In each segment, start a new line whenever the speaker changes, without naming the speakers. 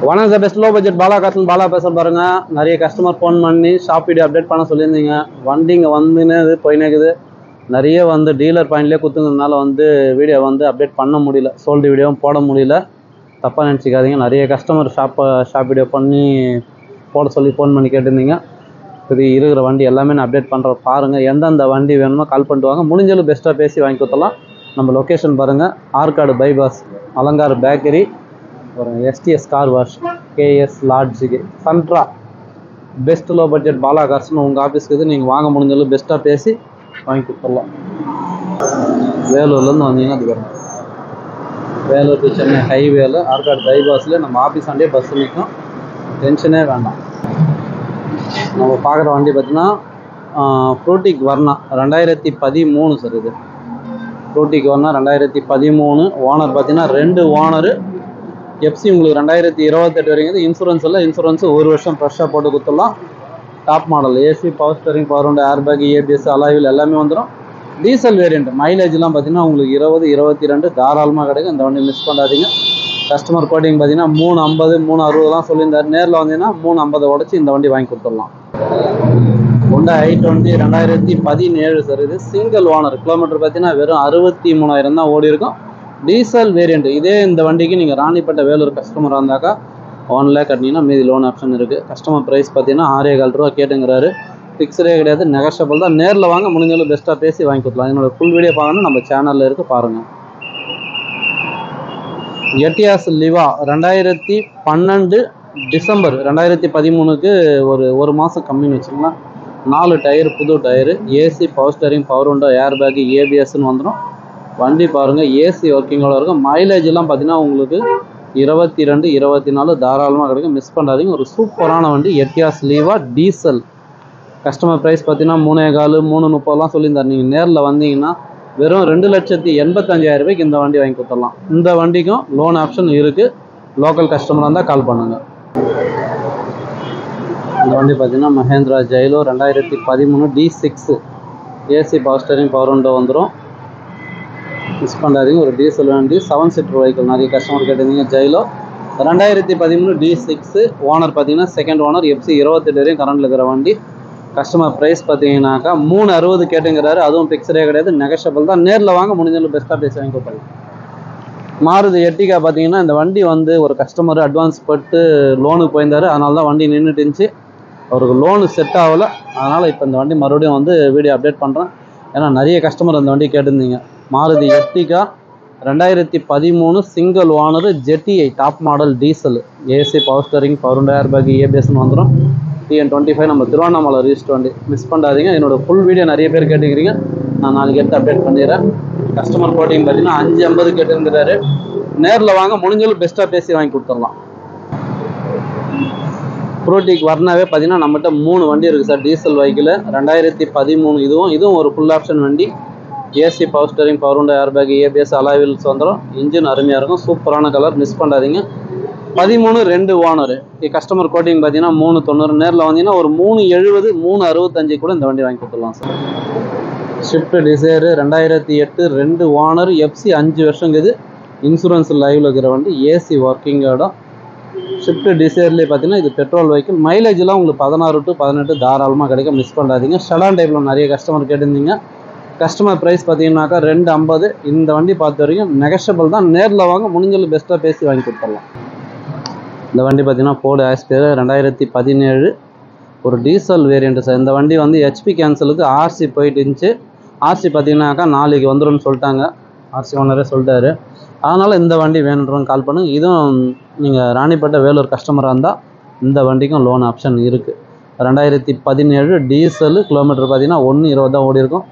வணக்கம் sir, best low budget Bala காசன் பாலா பேச பாருங்க. நிறைய கஸ்டமர் ஃபோன் பண்ணி ஷாப் வீடியோ அப்டேட் பண்ண சொல்லியிருந்தீங்க. வண்டி இங்கே வந்துன்னு போயினேக்குது. நிறைய டீலர் பாயிண்ட்லேயே குத்துனதுனால வீடியோ அப்டேட் பண்ண முடியல, சோல்டு வீடியோவும் போட முடியல. தப்பாக நினச்சிக்காதீங்க. நிறைய கஸ்டமர் ஷாப் வீடியோ பண்ணி போட சொல்லி ஃபோன் பண்ணி கேட்டிருந்தீங்க. இது இருக்கிற வண்டி எல்லாமே நான் அப்டேட் பண்ணுறேன் பாருங்கள். எந்தெந்த வண்டி வேணுமோ கால் பண்ணிட்டு வாங்க. முடிஞ்சாலும் பெஸ்ட்டாக பேசி வாங்கி கொடுத்துடலாம். நம்ம லொக்கேஷன் பாருங்கள், ஆற்காடு பைபாஸ், அலங்கார் பேக்கரி, ஒரு எஸ்டிஎஸ் கார் வாஷ், கேஎஸ் லாட்ஜுக்கு சன்ட்ரா. பெஸ்ட் லோ பட்ஜெட் பாலா கார்ஸ்னு உங்கள் ஆஃபீஸ்க்கு இது நீங்கள் வாங்க முடிஞ்சாலும் பெஸ்ட்டாக பேசி வாங்கி கொடுத்துடலாம். வேலூர்லேருந்து வந்தீங்கன்னா அது வரும். வேலூர் டு சென்னை ஹைவேல ஆற்காடு பைபாஸில் நம்ம ஆஃபீஸ் ஆண்டே பஸ் நிற்கும். டென்ஷனே வேண்டாம். நம்ம பார்க்குற வண்டி பார்த்தீங்கன்னா ஃப்ரூட்டிக் வர்னா 2013 சார். இது ஃப்ரூட்டிக் வர்னா 2013. ஓனர் பார்த்தீங்கன்னா 2 ஓனரு. எஃப்சி உங்களுக்கு 2028 வரைக்கும். இன்சூரன்ஸ் ஒரு வருஷம் ஃப்ரெஷ்ஷாக போட்டு கொடுத்துடலாம். Top model AC, power steering, power window, air bag, ABS, அலாயில் எல்லாமே வந்துடும். டீசல் வேரியண்ட் மைலேஜ்லாம் பார்த்தீங்கன்னா உங்களுக்கு 20, 22 தாராளமாக கிடைக்கும். இந்த வண்டி மிஸ் பண்ணாதீங்க. கஸ்டமர் கோட்டிங் பார்த்தீங்கன்னா 350, 360 சொல்லியிருந்தார். நேரில் வந்தீங்கன்னா 350 உடச்சி இந்த வண்டி வாங்கி கொடுத்துடலாம். Honda i20 2017 sir. இது சிங்கிள் ஓனர். கிலோமீட்டர் பார்த்தீங்கன்னா வெறும் 63,000 தான் ஓடி இருக்கும். Diesel variant. இதே இந்த வண்டிக்கு நீங்கள் ராணிப்பேட்டை வேலூர் கஸ்டமராக இருந்தாக்கா 1 lakh கட்டினீங்கன்னா மீதி லோன் ஆப்ஷன் இருக்குது. கஸ்டமர் ப்ரைஸ் பார்த்தீங்கன்னா 6,400 ரூபா கேட்டுங்கிறாரு. ஃபிக்ஸரே கிடையாது, நெகஷியபிள் தான். நேரில் வாங்க, முடிஞ்சாலும் பெஸ்ட்டாக பேசி வாங்கி கொடுக்கலாம். என்னோட ஃபுல் வீடியோ பார்க்கணும், நம்ம சேனலில் இருக்குது பாருங்கள். எட்டியாஸ் லிவா 2012 டிசம்பர் 2013க்கு ஒரு மாதம் கம்மின்னு வச்சுக்கலாம். 4 டயர், புது tyre, AC, power steering, power window, air bag, ஏபிஎஸ்ன்னு வந்துடும். வண்டி பாருங்கள், ஏசி ஒர்க்கிங்கோட இருக்கும். மைலேஜ்லாம் பார்த்தீங்கன்னா உங்களுக்கு 22, 24 தாராளமாக கிடைக்கும். மிஸ் பண்ணாதீங்க. ஒரு சூப்பரான வண்டி எட்டியாஸ் லீவா டீசல். கஸ்டமர் ப்ரைஸ் பார்த்தீங்கன்னா 3,400, 330 சொல்லியிருந்தார். நீங்கள் நேரில் வந்தீங்கன்னா வெறும் 2,85,000 ரூபாய்க்கு இந்த வண்டி வாங்கி கொடுத்துடலாம். இந்த வண்டிக்கும் லோன் ஆப்ஷன் இருக்குது. லோக்கல் கஸ்டமராக இருந்தால் கால் பண்ணுங்கள். இந்த வண்டி பார்த்தீங்கன்னா Mahindra Xylo 2013 D6 AC, power steering, power window வந்துடும். மிஸ் பண்ணாதீங்க. ஒரு டீசல் வண்டி, 7 சீட்டர் வெஹிக்கிள். நிறைய கஸ்டமர் கேட்டிருந்தீங்க. ஜைலோ 2013 D6. ஓனர் பார்த்தீங்கன்னா செகண்ட் ஓனர். எஃப்சி 28 வரையும் கரண்டில் இருக்கிற வண்டி. கஸ்டமர் ப்ரைஸ் பார்த்தீங்கன்னாக்கா 360 கேட்டுங்கிறாரு. அதுவும் ஃபிக்ஸரே கிடையாது, நெகஷியபிள் தான். நேரில் வாங்க, முடிஞ்சாலும் பெஸ்ட்டாக பேசி வாங்கி கொடுக்கலாம். மாருதி எர்டிகா பார்த்தீங்கன்னா இந்த வண்டி ஒரு கஸ்டமர் அட்வான்ஸ் பட்டு லோனுக்கு போயிருந்தார். அதனால தான் வண்டி நின்றுட்டு இருந்துச்சு. அவருக்கு லோனு செட் ஆகலை. அதனால் இப்போ இந்த வண்டி மறுபடியும் வீடியோ அப்டேட் பண்ணுறேன். ஏன்னா நிறைய கஸ்டமர் அந்த வண்டி கேட்டிருந்தீங்க. Maruti Ertiga 2013 single owner, ZDI top model diesel, AC, power steering, power window, air bag, ஏபிஎஸ்ன்னு வந்துடும். TN25 நம்ம திருவண்ணாமலை ரிஜிஸ்டர் வண்டி. மிஸ் பண்ணாதீங்க. என்னோட ஃபுல் வீடியோ நிறைய பேர் கேட்டுக்கிறீங்க. நான் நாளைக்கு எடுத்து அப்டேட் பண்ணிடுறேன். கஸ்டமர் கோட்டிங் பார்த்தீங்கன்னா 550 கேட்டுங்கிறாரு. நேரில் வாங்க, முடிஞ்சாலும் பெஸ்ட்டாக பேசி வாங்கி கொடுத்துடலாம். ஃப்ரூட்டிக் வர்னாவே பார்த்தீங்கன்னா நம்மகிட்ட 3 வண்டி இருக்குது சார். Diesel vehicle 2013. இதுவும் ஒரு ஃபுல் ஆப்ஷன் வண்டி. AC, power steering, power window, air bag, ABS, alloy wheels வந்துடும். இன்ஜின் அருமையாக இருக்கும். சூப்பரான கலர். மிஸ் பண்ணாதீங்க. 13 2 ஓனர். கஸ்டமர் கோட்டிங் பார்த்தீங்கன்னா 390. நேரில் வந்தீங்கன்னா ஒரு 370, 365 கூட இந்த வண்டி வாங்கி கொடுத்துடலாம் sir. Swift Dzire 2008 2 owner. FC 5 வருஷங்குது. இன்சூரன்ஸ் லைவில் இருக்கிற வண்டி. ஏசி ஒர்க்கிங்கோட. ஷிஃப்ட் டிசைர்லேயே பார்த்தீங்கன்னா இது பெட்ரோல் வெஹிக்கிள். மைலேஜ்லாம் உங்களுக்கு 16 to 18 தாராளமாக கிடைக்கும். மிஸ் பண்ணாதீங்க. ஷடான் டைப்பில் நிறைய கஸ்டமர் கேட்டிருந்தீங்க. கஸ்டமர் ப்ரைஸ் பார்த்தீங்கன்னாக்கா 250. இந்த வண்டி பார்த்த வரைக்கும் நெகஷியபிள் தான். நேரில் வாங்க, முடிஞ்சாலும் பெஸ்ட்டாக பேசி வாங்கி கொடுத்துடலாம். இந்த வண்டி பார்த்தீங்கன்னா ஃபோர்டு ஆஸ்பியர் 2017 ஒரு டீசல் வேரியண்ட் சார். இந்த வண்டி ஹெச்பி கேன்சலுக்கு ஆர்சி போயிட்டு இருந்துச்சு. ஆர்சி பார்த்தீங்கன்னாக்கா நாளைக்கு வந்துடும் சொல்லிட்டாங்க. ஆர்சி ஓனரே சொல்லிட்டாரு. அதனால் இந்த வண்டி வேணுன்றவங்க கால் பண்ணுங்க. இதுவும் நீங்கள் ராணிப்பேட்டை வேலூர் கஸ்டமராக இருந்தால் இந்த வண்டிக்கும் லோன் ஆப்ஷன் இருக்குது. 2017 டீசல். கிலோமீட்டர் பார்த்தீங்கன்னா 120 தான் ஓடி இருக்கும்.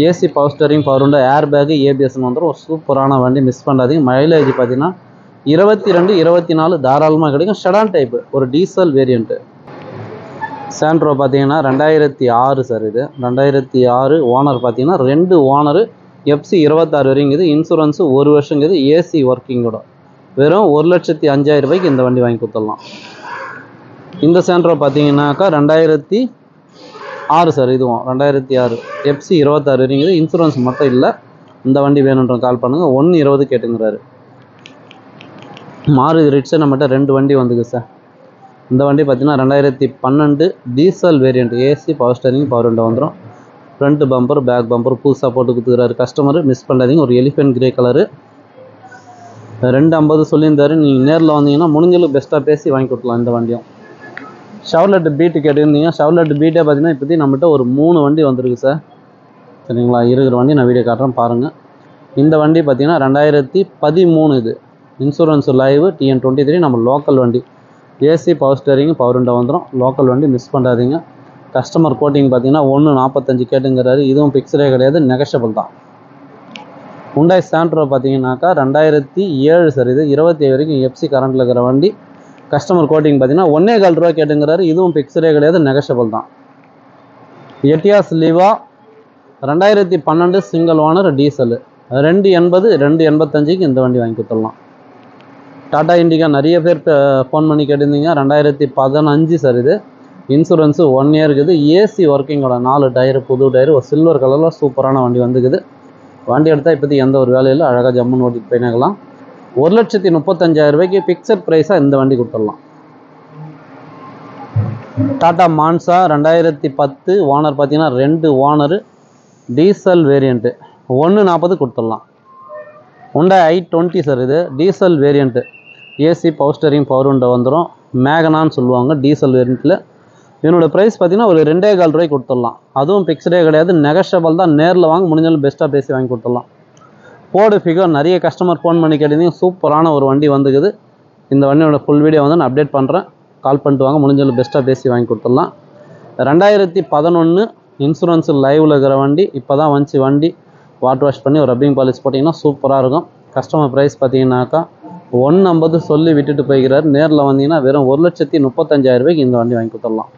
AC, power steering, power window, air bag, ஏபிஎஸ்ன்னு வந்துடும். ஒரு சூப்பரான வண்டி. மிஸ் பண்ணாதீங்க. மைலேஜ் பார்த்தீங்கன்னா 22, 24 தாராளமாக கிடைக்கும். ஷடான் டைப்பு ஒரு டீசல் வேரியண்ட்டு. சாண்ட்ரோ பார்த்தீங்கன்னா 2006 சார். இது 2006. ஓனர் பார்த்தீங்கன்னா 2 ஓனரு. எஃப்சி 26 வரைங்குது. இன்சூரன்ஸு ஒரு வருஷங்குது. ஏசி ஒர்க்கிங்கோட. வெறும் 1,05,000 ரூபாய்க்கு இந்த வண்டி வாங்கி கொடுத்துடலாம். இந்த சாண்ட்ரோ பார்த்தீங்கன்னாக்கா 2006 சார். இதுவும் 2006. எஃப்சி 26 வரைங்குது. இன்சூரன்ஸ் மட்டும் இல்லை. இந்த வண்டி வேணுன்ற கால் பண்ணுங்கள். 120 கேட்டுங்கிறாரு. மாருதி ரிட்ஸு நம்மகிட்ட 2 வண்டி வந்துருக்கு சார். இந்த வண்டி பார்த்தீங்கன்னா 2012 diesel variant AC power steering power window வந்துடும். ஃப்ரண்ட் பம்பர் பேக் பம்பர் புதுசாக போட்டு கொடுத்துக்கிறாரு கஸ்டமர், மிஸ் பண்ணாதீங்க. ஒரு எலிஃபென்ட் கிரே கலரு 250 சொல்லியிருந்தாரு. நீங்கள் நேரில் வந்தீங்கன்னா முடிஞ்சளவு பெஸ்ட்டாக பேசி வாங்கி கொடுக்கலாம் இந்த வண்டியும். ஷவர்லெட் பீட்டு கேட்டிருந்தீங்க. ஷவர்லெட் பீட்டே பார்த்தீங்கன்னா இப்போதைக்கு நம்மகிட்ட ஒரு 3 வண்டி வந்துருக்கு சார். சரிங்களா, இருக்கிற வண்டி நான் வீடியோ காட்டுறேன் பாருங்கள். இந்த வண்டி பார்த்தீங்கன்னா 2013 இது. இன்சூரன்ஸ் லைவ் TN23 நம்ம லோக்கல் வண்டி. AC power steering power window வந்துடும். லோக்கல் வண்டி மிஸ் பண்ணாதீங்க. கஸ்டமர் கோட்டிங் பார்த்தீங்கன்னா 1.45 கேட்டுங்கிறாரு. இதுவும் பிக்சரே கிடையாது, நெகஷபிள் தான். ஹுண்டாய் சாண்ட்ரோ பார்த்தீங்கன்னாக்கா 2007 சார். இது 27 வரைக்கும் எஃப்சி கரண்ட்டில் இருக்கிற வண்டி. கஸ்டமர் கோட்டிங் பார்த்தீங்கன்னா 1.25 ரூபா கேட்டுங்கிறாரு. இதுவும் பிக்சரே கிடையாது, நெகஷபிள் தான். எட்டியாஸ் லிவா 2012 சிங்கிள் ஓனர் டீசல் 280 285க்கு இந்த வண்டி வாங்கி கொடுத்துடலாம். டாடா இண்டிகா நிறைய பேர் ஃபோன் பண்ணி கேட்டிருந்தீங்க. 2015 சார். இது இன்சூரன்ஸு 1 இயர் இருக்குது. ஏசி ஒர்க்கிங்கோட 4 டயரு புது டயரு, ஒரு சில்வர் கலரில் சூப்பரான வண்டி வந்துக்குது. வண்டி எடுத்தால் இப்போதைக்கு எந்த ஒரு வேலையில் அழகாக ஜம்முன்னு ஓட்டிட்டு போயினாக்கலாம். 1,35,000 ரூபாய்க்கு ஃபிக்ஸட் ப்ரைஸாக இந்த வண்டி கொடுத்துடலாம். டாடா மான்சா 2010 ஓனர் பார்த்தீங்கன்னா 2 ஓனரு டீசல் வேரியண்ட்டு 1.40 கொடுத்துடலாம். Hyundai i20 sir. இது diesel variant AC power steering power window வந்துடும். மேகனான்னு சொல்லுவாங்க டீசல் வேரியண்ட்டில். இதனோட ப்ரைஸ் பார்த்தீங்கன்னா ஒரு 2.25 ரூபாய்க்கு கொடுத்துடலாம். அதுவும் பிக்சடே கிடையாது, நெகஷபிள் தான். நேரில் வாங்க முடிஞ்சாலும் பெஸ்ட்டாக பேசி வாங்கி கொடுத்துடலாம். போர்டு ஃபிகர் நிறைய கஸ்டமர் ஃபோன் பண்ணி கேட்டிருந்தீங்க. சூப்பரான ஒரு வண்டி வந்துக்குது. இந்த வண்டியோட ஃபுல் வீடியோ வந்து நான் அப்டேட் பண்ணுறேன். கால் பண்ணிட்டு வாங்க, முடிஞ்சாலும் பெஸ்ட்டாக பேசி வாங்கி கொடுத்துடலாம். 2011 இன்சூரன்ஸ் லைவில் இருக்கிற வண்டி. இப்போ தான் வந்துச்சு வண்டி. வாட்டர் வாஷ் பண்ணி ஒரு ரப்பிங் பாலிஷ் போட்டிங்கன்னா சூப்பராக இருக்கும். கஸ்டமர் ப்ரைஸ் பார்த்தீங்கன்னாக்கா 1.50 சொல்லி விட்டுட்டு போய்கிறார். நேரில் வந்தீங்கன்னா வெறும் 1,35,000 ரூபாய்க்கு இந்த வண்டி வாங்கி கொடுத்துடலாம்.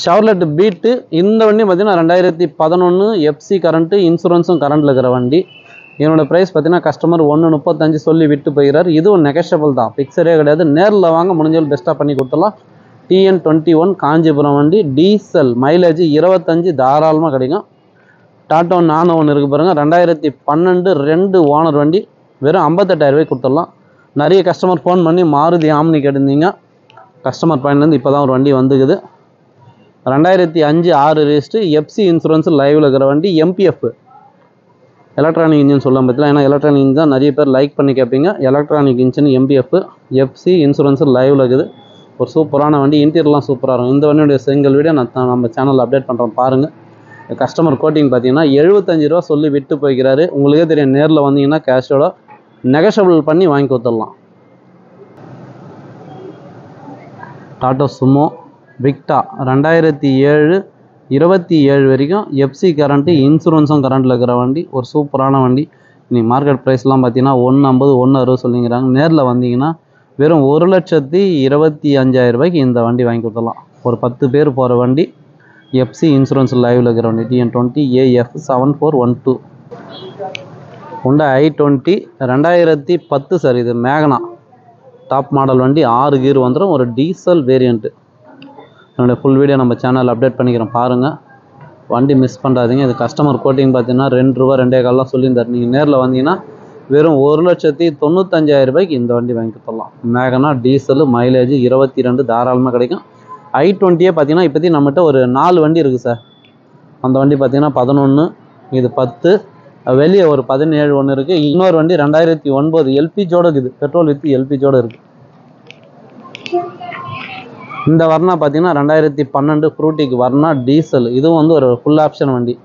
ஷவர்லெட் பீட்டு இந்த வண்டி பார்த்தீங்கன்னா 2011 எஃப்சி கரண்ட்டு, இன்சூரன்ஸும் கரண்ட்டில் இருக்கிற வண்டி. என்னோட ப்ரைஸ் பார்த்தீங்கன்னா கஸ்டமர் 1.35 சொல்லி விட்டு போய்கிறார். இதுவும் நெகஷபிள் தான், பிக்சரே கிடையாது. நேரில் வாங்க முடிஞ்சாலும் பெஸ்ட்டாக பண்ணி கொடுத்துடலாம். TN21 காஞ்சிபுரம் வண்டி. டீசல் மைலேஜ் 25 தாராளமாக கிடைக்கும். டாட்டா நானோ ஒன்று இருக்குது பாருங்கள். 2012 2 ஓனர் வண்டி. வெறும் 58,000 ரூபாய்க்கு கொடுத்துடலாம். நிறைய கஸ்டமர் ஃபோன் பண்ணி மாருதி ஆம்னி கேட்டிருந்தீங்க. கஸ்டமர் பாயிண்ட்லேருந்து இப்போ தான் ஒரு வண்டி வந்துக்குது. 2005 6 ரெஜிஸ்ட்ரு எஃப்சி இன்சூரன்ஸ் லைவில் இருக்கிற வண்டி. MPF எலக்ட்ரானிக் இன்ஜின் சொல்ல பற்றிலாம், ஏன்னா எலக்ட்ரானிக் இன்ஜின் தான் நிறைய பேர் லைக் பண்ணி கேட்பீங்க. Electronic engine MPF FC insurance லைவில் இருக்குது. ஒரு சூப்பரான வண்டி. இன்டீரியர்லாம் சூப்பராக இருக்கும். இந்த வண்டியுடைய சிங்கிள் வீடியோ நம்ம சேனலில் அப்டேட் பண்ணுறோம் பாருங்கள். கஸ்டமர் கோட்டிங் பார்த்தீங்கன்னா 75 ரூபா சொல்லி விட்டு போய்க்கிறாரு. உங்களுக்கே தெரியும், நேரில் வந்தீங்கன்னா கேஷோட நெகஷபிள் பண்ணி வாங்கி கொடுத்துடலாம். டாட்டா சுமோ விக்டா 2007 27 வரைக்கும் எஃப்சி கரண்ட்டு, இன்சூரன்ஸும் கரண்ட்டில் இருக்கிற வண்டி. ஒரு சூப்பரான வண்டி. இன்னைக்கு மார்க்கெட் ப்ரைஸ்லாம் பார்த்தீங்கன்னா 1.50 1.60 சொல்லிங்கிறாங்க. நேரில் வந்தீங்கன்னா வெறும் 1,25,000 ரூபாய்க்கு இந்த வண்டி வாங்கி கொடுத்துடலாம். ஒரு 10 பேர் போகிற வண்டி. எஃப்சி இன்சூரன்ஸ் லைவில் இருக்கிற வண்டி. TN20 AF 7412. Hyundai i20 2010 sir. இது மேகனா டாப் மாடல் வண்டி. 6 கீர் வந்துடும். ஒரு டீசல் வேரியண்ட்டு. என்னுடைய ஃபுல் வீடியோ நம்ம சேனலில் அப்டேட் பண்ணிக்கிறோம் பாருங்கள். வண்டி மிஸ் பண்ணுறாதீங்க. இது கஸ்டமர் கோட்டிங் பார்த்தீங்கன்னா 2 ரூபா 2.25 சொல்லியிருந்தார். நீங்கள் நேரில் வந்தீங்கன்னா வெறும் 1,95,000 ரூபாய்க்கு இந்த வண்டி வாங்கி கொடுத்துடலாம். மேகனா டீசல் மைலேஜ் 22 தாராளமாக கிடைக்கும். i20 பார்த்தீங்கன்னா இப்போதைக்கு நம்மகிட்ட ஒரு 4 வண்டி இருக்குது சார். அந்த வண்டி பார்த்தீங்கன்னா 11, இது 10, வெளியே ஒரு 17 ஒன்று இருக்குது. இன்னொரு வண்டி 2009 எல்பிஜோடு இருக்குது. பெட்ரோல் வித் எல்பிஜோடு இருக்குது. இந்த வர்ணா பார்த்தீங்கன்னா 2012 ஃப்ரூட்டிக்கு வர்ணா டீசல். இதுவும் வந்து ஒரு ஃபுல் ஆப்ஷன் வண்டி.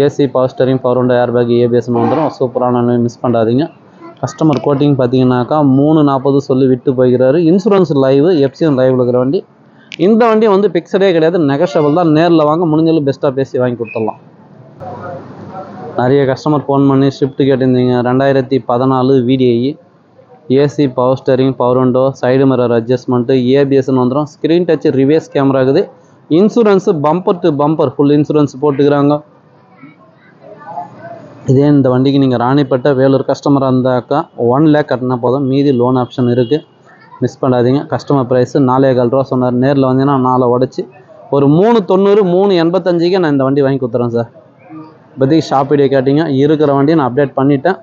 AC power steering power window air bag ABSன்னு வந்துடும். சூப்பரான மிஸ் பண்ணாதீங்க. கஸ்டமர் கோட்டிங் பார்த்தீங்கன்னாக்கா 3.40 சொல்லி விட்டு போய்கிறாரு. இன்சூரன்ஸ் லைவ் எஃப்சியும் லைவில் இருக்கிற வண்டி. இந்த வண்டி வந்து பிக்சடே கிடையாது, நெகஷபிள் தான். நேரில் வாங்க முடிஞ்சாலும் பெஸ்ட்டாக பேசி வாங்கி கொடுத்துடலாம். நிறைய கஸ்டமர் ஃபோன் பண்ணி ஷிஃப்ட் கேட்டிருந்தீங்க. 2014 VDI AC power steering power window side mirror adjustment ABSன்னு வந்துடும். ஸ்க்ரீன் டச் ரிவர்ஸ் கேமரா இருக்குது. Insurance bumper to bumper full insurance போட்டுக்கிறாங்க. இதே இந்த வண்டிக்கு நீங்கள் ராணிப்பேட்டை வேலூர் கஸ்டமராக இருந்தாக்கா 1 lakh கட்டினா போதும். மீதி லோன் ஆப்ஷன் இருக்குது. மிஸ் பண்ணாதீங்க. கஸ்டமர் ப்ரைஸு 4.25 ரூபா சொன்னார். நேரில் வந்தீங்கன்னா 4 உடச்சி ஒரு 390 385க்கு நான் இந்த வண்டி வாங்கி கொடுத்துறேன் சார். இப்போதைக்கு ஷாப் வீடியோ கேட்டிங்க. இருக்கிற வண்டியை நான் அப்டேட் பண்ணிட்டேன்.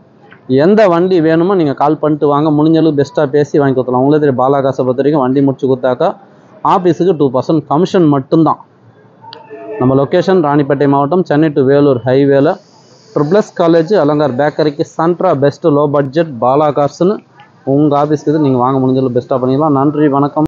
எந்த வண்டி வேணுமோ நீங்கள் கால் பண்ணிட்டு வாங்க, முடிஞ்சளவுக்கு பெஸ்ட்டாக பேசி வாங்கி கொடுத்துலாம். உங்களே தெரியும் பாலா காசை பொறுத்த வரைக்கும் வண்டி முடிச்சு கொடுத்தாக்கா ஆஃபீஸுக்கு 2% கமிஷன் மட்டும்தான். நம்ம லொக்கேஷன் ராணிப்பேட்டை மாவட்டம், சென்னை டு வேலூர் ஹைவேல ட்ரிபிள்எஸ் காலேஜ் அலங்கார் பேக்கரிக்கு சென்ட்ரா பெஸ்ட்டு லோ பட்ஜெட் பாலா கார்ஸ்னு உங்கள் ஆஃபீஸ்க்கு நீங்கள் வாங்க முடிஞ்சளவுக்கு பெஸ்ட்டாக பண்ணிடலாம். நன்றி, வணக்கம்.